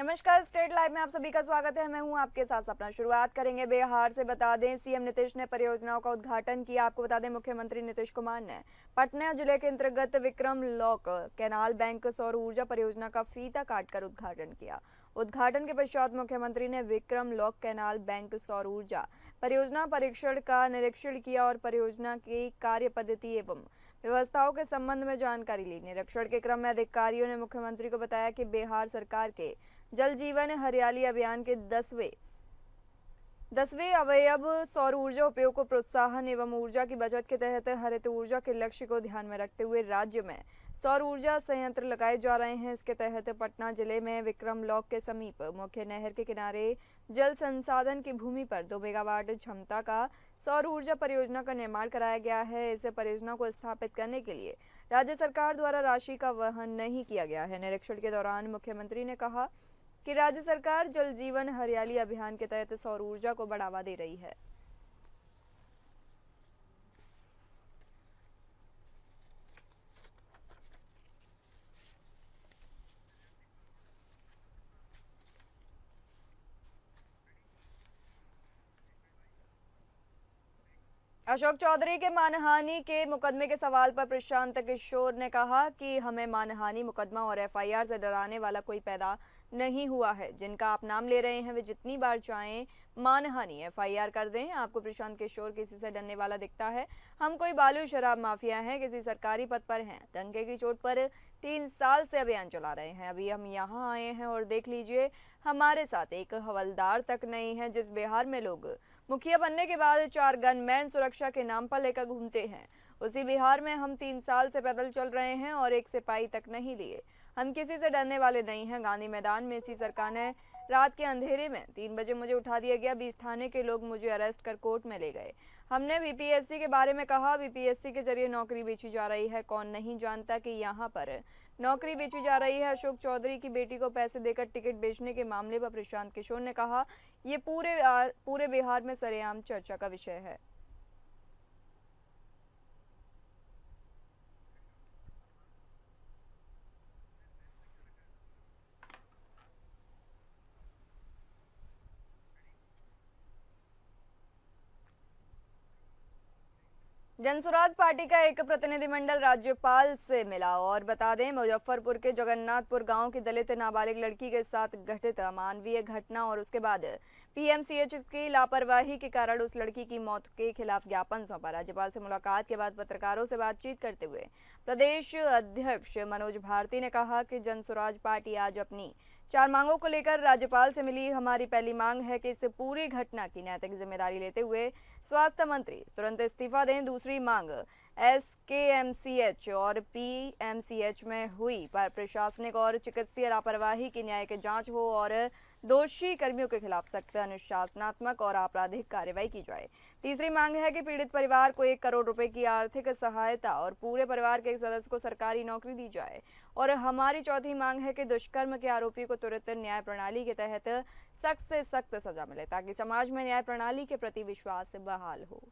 नमस्कार, state live में आप सभी का स्वागत है। मैं हूं आपके साथ अपना शुरुआत करेंगे बिहार से। बता दें, सीएम नीतीश ने परियोजनाओं का उद्घाटन किया। आपको बता दें, मुख्यमंत्री नीतीश कुमार ने पटना जिले के अंतर्गत विक्रम लॉक कैनाल बैंक सौर ऊर्जा परियोजना का फीता काटकर उद्घाटन किया। उद्घाटन के पश्चात मुख्यमंत्री ने विक्रम लॉक कैनाल बैंक सौर ऊर्जा परियोजना परीक्षण का निरीक्षण किया और परियोजना की कार्य पद्धति एवं व्यवस्थाओं के संबंध में जानकारी ली। निरीक्षण के क्रम में अधिकारियों ने मुख्यमंत्री को बताया कि बिहार सरकार के जल जीवन हरियाली अभियान के 10वें अवयव सौर ऊर्जा उपयोग को प्रोत्साहन एवं ऊर्जा की बचत के तहत हरित ऊर्जा के लक्ष्य को ध्यान में रखते हुए राज्य में सौर ऊर्जा संयंत्र लगाए जा रहे हैं। इसके तहत पटना जिले में विक्रम लॉक के समीप मुख्य नहर के किनारे जल संसाधन की भूमि पर 2 मेगावाट क्षमता का सौर ऊर्जा परियोजना का निर्माण कराया गया है। इस परियोजना को स्थापित करने के लिए राज्य सरकार द्वारा राशि का वहन नहीं किया गया है। निरीक्षण के दौरान मुख्यमंत्री ने कहा कि राज्य सरकार जल जीवन हरियाली अभियान के तहत सौर ऊर्जा को बढ़ावा दे रही है। अशोक चौधरी के मानहानि के मुकदमे के सवाल पर प्रशांत किशोर ने कहा कि हमें मानहानि मुकदमा और एफआईआर से डराने वाला कोई पैदा नहीं हुआ है। जिनका आप नाम ले रहे हैं वे जितनी बार चाहें मानहानि एफआईआर कर दें। आपको प्रशांत किशोर किसी से डरने वाला दिखता है? हम कोई बालू शराब माफिया हैं, किसी सरकारी पद पर हैं, डंके की चोट पर 3 साल से अभियान चला रहे हैं। अभी हम यहाँ आए हैं और देख लीजिए, हमारे साथ एक हवलदार तक नहीं है। जिस बिहार में लोग मुखिया बनने के बाद 4 गनमैन सुरक्षा के नाम पर लेकर घूमते हैं, उसी बिहार में हम 3 साल से पैदल चल रहे हैं और एक सिपाही तक नहीं लिए। हम किसी से डरने वाले नहीं हैं। गांधी मैदान में इसी सरकार ने रात के अंधेरे में 3 बजे मुझे उठा दिया गया। 20 थाने के लोग मुझे अरेस्ट कर कोर्ट में ले गए। हमने बीपीएससी के बारे में कहा, बीपीएससी के जरिए नौकरी बेची जा रही है। कौन नहीं जानता कि यहाँ पर नौकरी बेची जा रही है। अशोक चौधरी की बेटी को पैसे देकर टिकट बेचने के मामले पर प्रशांत किशोर ने कहा, ये पूरे बिहार में सरेआम चर्चा का विषय है। जनसुराज पार्टी का एक प्रतिनिधिमंडल राज्यपाल से मिला। और बता दें, मुजफ्फरपुर के जगन्नाथपुर गांव की दलित नाबालिग लड़की के साथ घटित अमानवीय घटना और उसके बाद पीएमसीएच की लापरवाही के कारण उस लड़की की मौत के खिलाफ ज्ञापन सौंपा। राज्यपाल से मुलाकात के बाद पत्रकारों से बातचीत करते हुए प्रदेश अध्यक्ष मनोज भारती ने कहा कि जनसुराज पार्टी आज अपनी 4 मांगों को लेकर राज्यपाल से मिली। हमारी पहली मांग है कि इस पूरी घटना की नैतिक जिम्मेदारी लेते हुए स्वास्थ्य मंत्री तुरंत इस्तीफा दें। दूसरी मांग एसकेएमसीएच और पीएमसीएच में हुई पर प्रशासनिक और चिकित्सीय लापरवाही की न्यायिक जांच हो और दोषी कर्मियों के खिलाफ सख्त अनुशासनात्मक और आपराधिक कार्रवाई की जाए। तीसरी मांग है कि पीड़ित परिवार को 1 करोड़ रुपए की आर्थिक सहायता और पूरे परिवार के एक सदस्य को सरकारी नौकरी दी जाए। और हमारी चौथी मांग है कि दुष्कर्म के आरोपी को तुरंत न्याय प्रणाली के तहत सख्त से सख्त सजा मिले ताकि समाज में न्याय प्रणाली के प्रति विश्वास बहाल हो।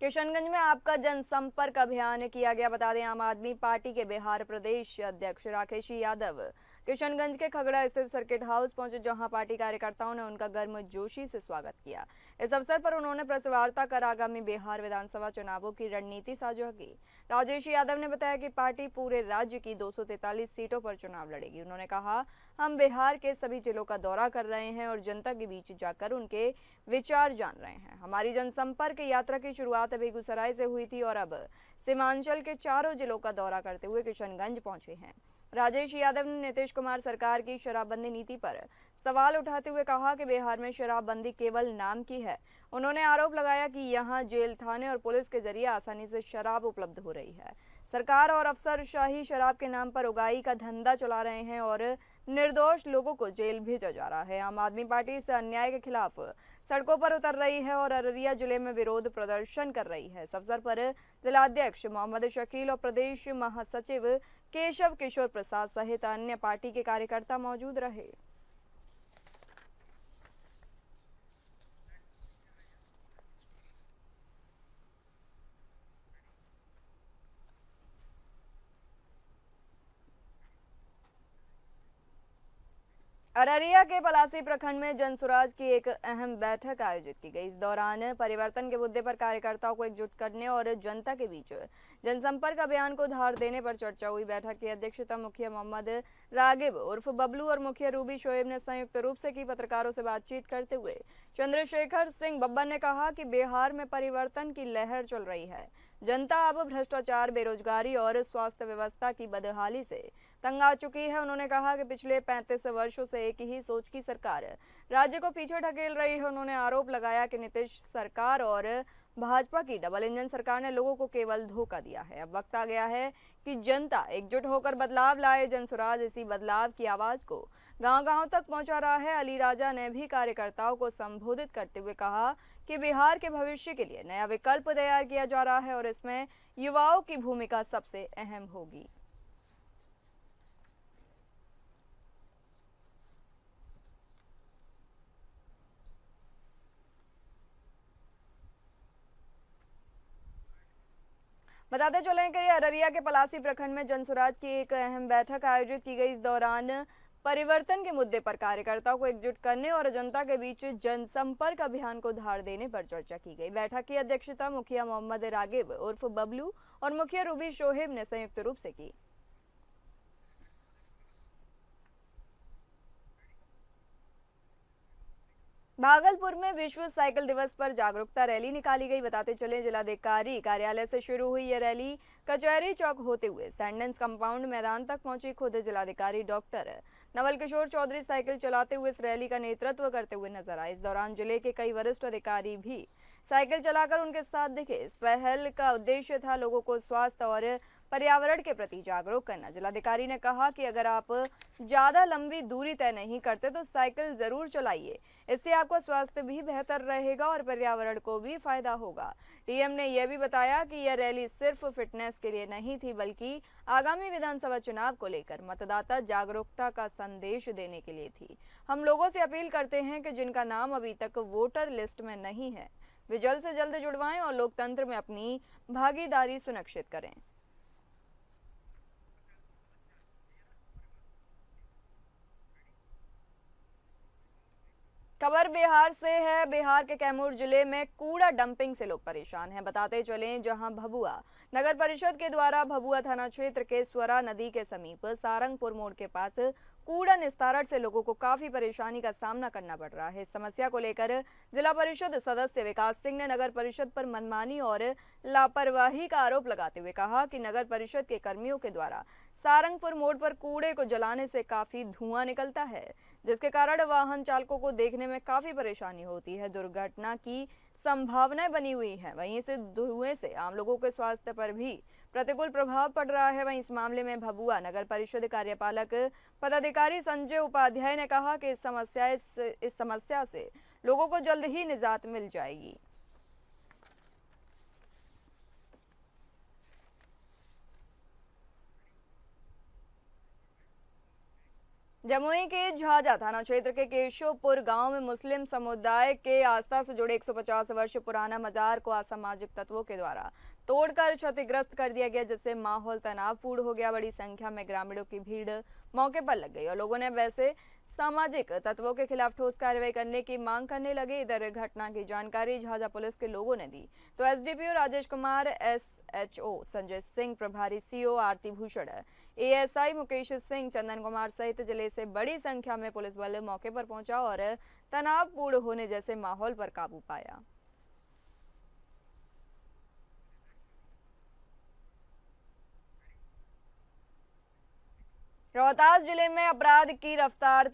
किशनगंज में आपका जनसंपर्क अभियान किया गया। बता दें, आम आदमी पार्टी के बिहार प्रदेश अध्यक्ष राकेश यादव किशनगंज के खगड़ा स्थित सर्किट हाउस पहुंचे, जहां पार्टी कार्यकर्ताओं ने उनका गर्मजोशी से स्वागत किया। इस अवसर पर उन्होंने प्रेस वार्ता कर आगामी बिहार विधानसभा चुनावों की रणनीति साझा की। राजेश यादव ने बताया कि पार्टी पूरे राज्य की 243 सीटों पर चुनाव लड़ेगी। उन्होंने कहा, हम बिहार के सभी जिलों का दौरा कर रहे हैं और जनता के बीच जाकर उनके विचार जान रहे हैं। हमारी जनसंपर्क यात्रा की शुरुआत बेगूसराय से हुई थी और अब सीमांचल के 4 जिलों का दौरा करते हुए किशनगंज पहुंचे हैं। राजेश यादव ने नीतीश कुमार सरकार की शराबबंदी नीति पर सवाल उठाते हुए कहा कि बिहार में शराबबंदी केवल नाम की है। उन्होंने आरोप लगाया कि यहां जेल, थाने और पुलिस के जरिए आसानी से शराब उपलब्ध हो रही है। सरकार और अफसरशाही शराब के नाम पर उगाही का धंधा चला रहे हैं और निर्दोष लोगों को जेल भेजा जा रहा है। आम आदमी पार्टी इस अन्याय के खिलाफ सड़कों पर उतर रही है और अररिया जिले में विरोध प्रदर्शन कर रही है। इस अवसर पर जिलाध्यक्ष मोहम्मद शकील और प्रदेश महासचिव केशव किशोर प्रसाद सहित अन्य पार्टी के कार्यकर्ता मौजूद रहे। अररिया के पलासी प्रखंड में जनसुराज की एक अहम बैठक आयोजित की गई। इस दौरान परिवर्तन के मुद्दे पर कार्यकर्ताओं को एकजुट करने और जनता के बीच जनसंपर्क अभियान को धार देने पर चर्चा हुई। बैठक की अध्यक्षता मुखिया मोहम्मद रागिब उर्फ बबलू और मुखिया रूबी शोएब ने संयुक्त रूप से की। पत्रकारों से बातचीत करते हुए चंद्रशेखर सिंह बब्बर ने कहा कि बिहार में परिवर्तन की लहर चल रही है। जनता अब भ्रष्टाचार, बेरोजगारी और स्वास्थ्य व्यवस्था की बदहाली से तंग आ चुकी है। उन्होंने कहा कि पिछले 35 वर्षों से एक ही सोच की सरकार राज्य को पीछे ढकेल रही है। उन्होंने आरोप लगाया कि नीतीश सरकार और भाजपा की डबल इंजन सरकार ने लोगों को केवल धोखा दिया है। अब वक्त आ गया है कि जनता एकजुट होकर बदलाव लाए। जनसुराज इसी बदलाव की आवाज को गांव-गांव तक पहुंचा रहा है। अली राजा ने भी कार्यकर्ताओं को संबोधित करते हुए कहा कि बिहार के भविष्य के लिए नया विकल्प तैयार किया जा रहा है और इसमें युवाओं की भूमिका सबसे अहम होगी। बताते चलें कि अररिया के पलासी प्रखंड में जनसुराज की एक अहम बैठक आयोजित की गई। इस दौरान परिवर्तन के मुद्दे पर कार्यकर्ताओं को एकजुट करने और जनता के बीच जनसंपर्क अभियान को धार देने पर चर्चा की गई। बैठक की अध्यक्षता मुखिया मोहम्मद रागिब उर्फ बबलू और मुखिया रूबी शोहेब ने संयुक्त रूप से की। भागलपुर में विश्व साइकिल दिवस पर जागरूकता रैली निकाली गई। बताते चले जिलाधिकारी कार्यालय से शुरू हुई यह रैली कचहरी चौक होते हुए सैंडेंस कंपाउंड मैदान तक पहुंची। खुद जिलाधिकारी डॉक्टर नवल किशोर चौधरी साइकिल चलाते हुए इस रैली का नेतृत्व करते हुए नजर आए। इस दौरान जिले के कई वरिष्ठ अधिकारी भी साइकिल चलाकर उनके साथ दिखे। इस पहल का उद्देश्य था लोगों को स्वास्थ्य और पर्यावरण के प्रति जागरूक करना। जिलाधिकारी ने कहा कि अगर आप ज्यादा लंबी दूरी तय नहीं करते तो साइकिल जरूर चलाइए। इससे आपका स्वास्थ्य भी बेहतर रहेगा और पर्यावरण को भी फायदा होगा। डीएम ने यह भी बताया कि यह रैली सिर्फ फिटनेस के लिए नहीं थी बल्कि आगामी विधानसभा चुनाव को लेकर मतदाता जागरूकता का संदेश देने के लिए थी। हम लोगों से अपील करते हैं कि जिनका नाम अभी तक वोटर लिस्ट में नहीं है वे जल्द से जल्द जुड़वाएं और लोकतंत्र में अपनी भागीदारी सुनिश्चित करें। खबर बिहार से है। बिहार के कैमूर जिले में कूड़ा डंपिंग से लोग परेशान हैं। बताते चलें जहां भभुआ नगर परिषद के द्वारा भभुआ थाना क्षेत्र के स्वरा नदी के समीप सारंगपुर मोड़ के पास कूड़ा निस्तारण से लोगों को काफी परेशानी का सामना करना पड़ रहा है। इस समस्या को लेकर जिला परिषद सदस्य विकास सिंह ने नगर परिषद पर मनमानी और लापरवाही का आरोप लगाते हुए कहा कि नगर परिषद के कर्मियों के द्वारा सारंगपुर मोड़ पर कूड़े को जलाने से काफी धुआं निकलता है, जिसके कारण वाहन चालकों को देखने में काफी परेशानी होती है। दुर्घटना की संभावनाएं बनी हुई है। वहीं से धुएं से आम लोगों के स्वास्थ्य पर भी प्रतिकूल प्रभाव पड़ रहा है। वहीं इस मामले में भभुआ नगर परिषद कार्यपालक पदाधिकारी संजय उपाध्याय ने कहा कि इस समस्या से लोगों को जल्द ही निजात मिल जाएगी। जमुई के झाझा थाना क्षेत्र के केशवपुर गांव में मुस्लिम समुदाय के आस्था से जुड़े 150 वर्ष पुराना मजार को असामाजिक तत्वों के द्वारा तोड़कर क्षतिग्रस्त कर दिया गया, जिससे माहौल तनावपूर्ण हो गया। बड़ी संख्या में ग्रामीणों की भीड़ मौके पर लग गई और लोगों ने वैसे सामाजिक तत्वों के खिलाफ ठोस कार्रवाई करने की मांग करने लगे। इधर घटना की जानकारी झाझा पुलिस के लोगों ने दी तो एसडीपीओ राजेश कुमार, एसएचओ संजय सिंह, प्रभारी सीओ आरती भूषण, एएसआई मुकेश सिंह, चंदन कुमार सहित जिले से बड़ी संख्या में पुलिस बल मौके पर पहुंचा और तनावपूर्ण होने जैसे माहौल पर काबू पाया। रोहतास जिले में अपराध की रफ्तार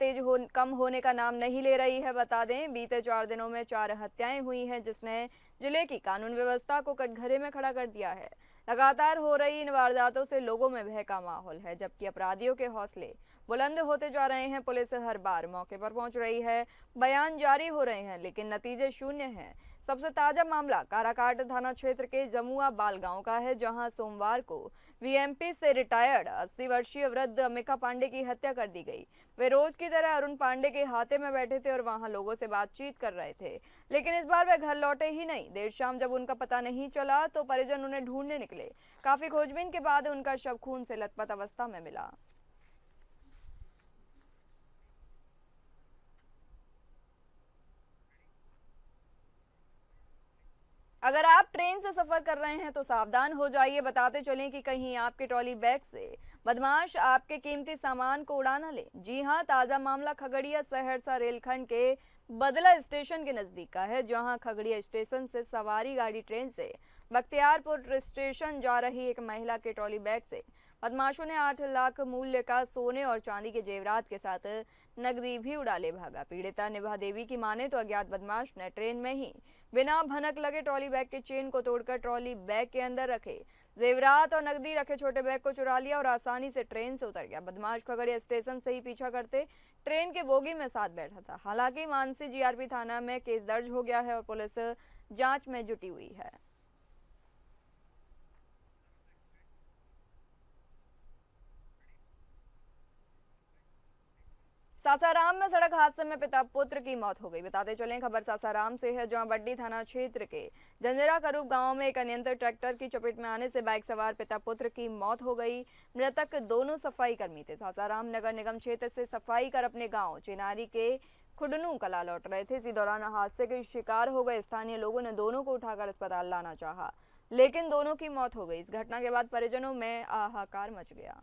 कम होने का नाम नहीं ले रही है। बता दें बीते 4 दिनों में 4 हत्याएं हुई हैं, जिसने जिले की कानून व्यवस्था को कटघरे में खड़ा कर दिया है। लगातार हो रही इन वारदातों से लोगों में भय का माहौल है, जबकि अपराधियों के हौसले बुलंद होते जा रहे हैं। पुलिस हर बार मौके पर पहुंच रही है, बयान जारी हो रहे हैं, लेकिन नतीजे शून्य हैं। सबसे ताजा मामला काराकाट थाना क्षेत्र के जमुआ बाल गांव का है, जहां सोमवार को वीएमपी से रिटायर्ड 80 वर्षीय वृद्ध अमिका पांडे की हत्या कर दी गई। वे रोज की तरह अरुण पांडे के हाथे में बैठे थे और वहां लोगों से बातचीत कर रहे थे, लेकिन इस बार वे घर लौटे ही नहीं। देर शाम जब उनका पता नहीं चला तो परिजन उन्हें ढूंढने निकले। काफी खोजबीन के बाद उनका शव खून से लथपथ अवस्था में मिला। अगर आप ट्रेन से सफर कर रहे हैं तो सावधान हो जाइए। बताते चलें कि कहीं आपके ट्रॉली बैग से बदमाश आपके कीमती सामान को उड़ा ना ले। जी हां, ताजा मामला खगड़िया सहरसा रेलखंड के बदला स्टेशन के नजदीक का है, जहां खगड़िया स्टेशन से सवारी गाड़ी ट्रेन से बख्तियारपुर स्टेशन जा रही एक महिला के ट्रॉली बैग से बदमाशों ने 8 लाख मूल्य का सोने और चांदी के जेवरात के साथ नकदी भी उड़ा ले भागा। पीड़िता निभा देवी की माने तो अज्ञात बदमाश ने ट्रेन में ही बिना भनक लगे ट्रॉली बैग के चेन को तोड़कर ट्रॉली बैग के अंदर रखे जेवरात और नकदी रखे छोटे बैग को चुरा लिया और आसानी से ट्रेन से उतर गया। बदमाश खगड़िया स्टेशन से ही पीछा करते ट्रेन के बोगी में साथ बैठा था। हालांकि मानसी जीआरपी थाना में केस दर्ज हो गया है और पुलिस जांच में जुटी हुई है। सासाराम में सड़क हादसे में पिता पुत्र की मौत हो गई। बताते चलें, खबर सासाराम से है, जहां बड्डी थाना क्षेत्र के जंजरा करूब गांव में एक अनियंत्रित ट्रैक्टर की चपेट में आने से बाइक सवार पिता पुत्र की मौत हो गई। मृतक दोनों सफाई कर्मी थे। सासाराम नगर निगम क्षेत्र से सफाई कर अपने गांव चिनारी के खुडनू कला लौट रहे थे। इसी दौरान हादसे के शिकार हो गए स्थानीय लोगों ने दोनों को उठाकर अस्पताल लाना चाहा, लेकिन दोनों की मौत हो गई। इस घटना के बाद परिजनों में हाहाकार मच गया।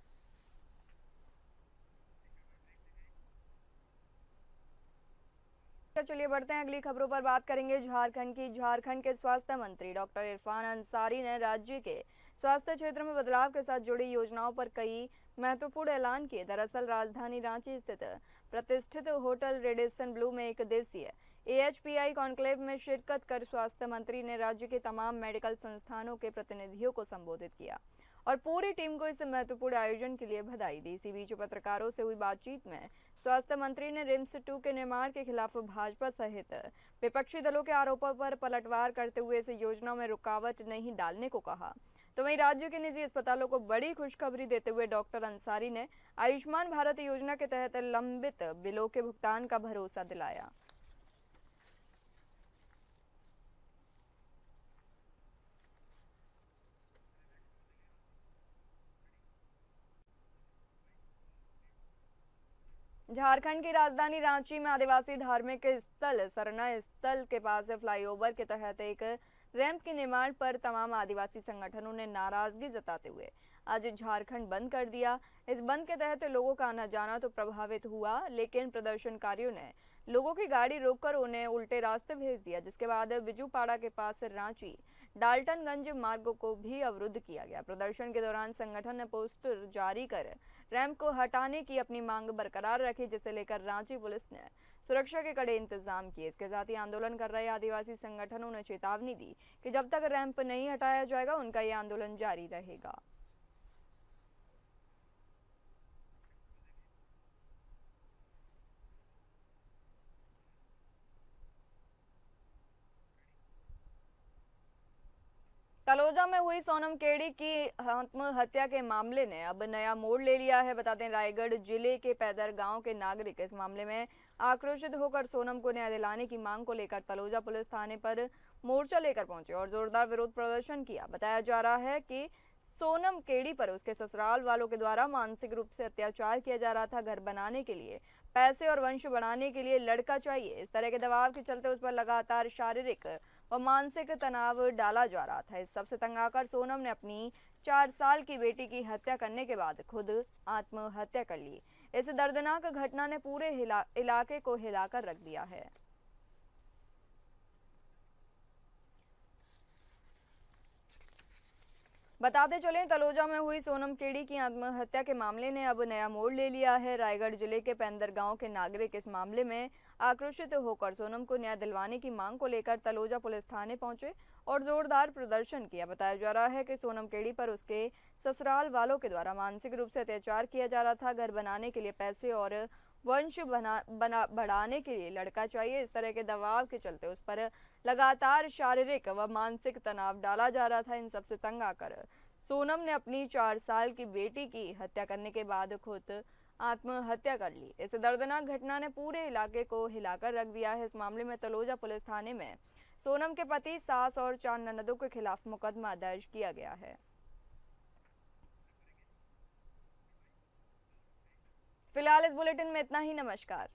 चलिए बढ़ते हैं, अगली खबरों पर बात करेंगे झारखंड की। झारखंड के स्वास्थ्य मंत्री डॉक्टर इरफान अंसारी ने राज्य के स्वास्थ्य क्षेत्र में बदलाव के साथ जुड़ी योजनाओं पर कई महत्वपूर्ण ऐलान किए। दरअसल राजधानी रांची स्थित प्रतिष्ठित होटल रेडिसन ब्लू में एक दिवसीय एएचपीआई कॉन्क्लेव में शिरकत कर स्वास्थ्य मंत्री ने राज्य के तमाम मेडिकल संस्थानों के प्रतिनिधियों को संबोधित किया और पूरी टीम को इस महत्वपूर्ण आयोजन के लिए बधाई दी। इसी बीच पत्रकारों से हुई बातचीत में स्वास्थ्य मंत्री ने रिम्स 2 के निर्माण के खिलाफ भाजपा सहित विपक्षी दलों के आरोपों पर पलटवार करते हुए इस योजना में रुकावट नहीं डालने को कहा। तो वहीं राज्य के निजी अस्पतालों को बड़ी खुशखबरी देते हुए डॉक्टर अंसारी ने आयुष्मान भारत योजना के तहत लंबित बिलों के भुगतान का भरोसा दिलाया। झारखंड की राजधानी रांची में आदिवासी धार्मिक स्थल सरना स्थल के पास फ्लाईओवर के तहत एक रैंप के निर्माण पर तमाम आदिवासी संगठनों ने नाराजगी जताते हुए आज झारखंड बंद कर दिया। इस बंद के तहत लोगों का आना जाना तो प्रभावित हुआ, लेकिन प्रदर्शनकारियों ने लोगों की गाड़ी रोककर उन्हें उल्टे रास्ते भेज दिया, जिसके बाद बिजूपाड़ा के पास रांची डाल्टनगंज मार्ग को भी अवरुद्ध किया गया। प्रदर्शन के दौरान संगठन ने पोस्टर जारी कर रैंप को हटाने की अपनी मांग बरकरार रखी, जिसे लेकर रांची पुलिस ने सुरक्षा के कड़े इंतजाम किए। इसके साथ ही आंदोलन कर रहे आदिवासी संगठनों ने चेतावनी दी कि जब तक रैंप नहीं हटाया जाएगा उनका ये आंदोलन जारी रहेगा। तलोजा में हुई सोनम केड़ी की आत्महत्या के मामले ने अब नया मोड़ ले लिया है। बताते हैं, रायगढ़ जिले के पैदर गांव के नागरिक इस मामले में आक्रोशित होकर सोनम को न्याय दिलाने की मांग को लेकर तलोजा पुलिस थाने पर मोर्चा लेकर पहुंचे और जोरदार विरोध प्रदर्शन किया। बताया जा रहा है कि सोनम केड़ी पर उसके ससुराल वालों के द्वारा मानसिक रूप से अत्याचार किया जा रहा था। घर बनाने के लिए पैसे और वंश बढ़ाने के लिए लड़का चाहिए, इस तरह के दबाव के चलते उस पर लगातार शारीरिक व मानसिक तनाव डाला जा रहा था। इस सबसे तंग आकर सोनम ने अपनी 4 साल की बेटी की हत्या करने के बाद खुद आत्महत्या कर ली। इस दर्दनाक घटना ने पूरे इलाके को हिलाकर रख दिया है। बताते चलें, तलोजा में हुई सोनम केड़ी की आत्महत्या के मामले ने अब नया मोड़ ले लिया है। रायगढ़ जिले के पेंदर गांव के नागरिक इस मामले में आक्रोशित होकर सोनम को न्याय दिलवाने की मांग को लेकर तलोजा पुलिस थाने पहुंचे और जोरदार प्रदर्शन किया। बताया जा रहा है कि सोनम केड़ी पर उसके ससुराल वालों के द्वारा मानसिक रूप से अत्याचार किया जा रहा था। घर बनाने के लिए पैसे और वंश बढ़ाने के लिए लड़का चाहिए, इस तरह के दबाव के चलते उस पर लगातार शारीरिक व मानसिक तनाव डाला जा रहा था। इन सबसे तंग आकर सोनम ने अपनी 4 साल की बेटी की हत्या करने के बाद खुद आत्महत्या कर ली। इस दर्दनाक घटना ने पूरे इलाके को हिलाकर रख दिया है। इस मामले में तलोजा पुलिस थाने में सोनम के पति, सास और 4 ननदों के खिलाफ मुकदमा दर्ज किया गया है। फिलहाल इस बुलेटिन में इतना ही। नमस्कार।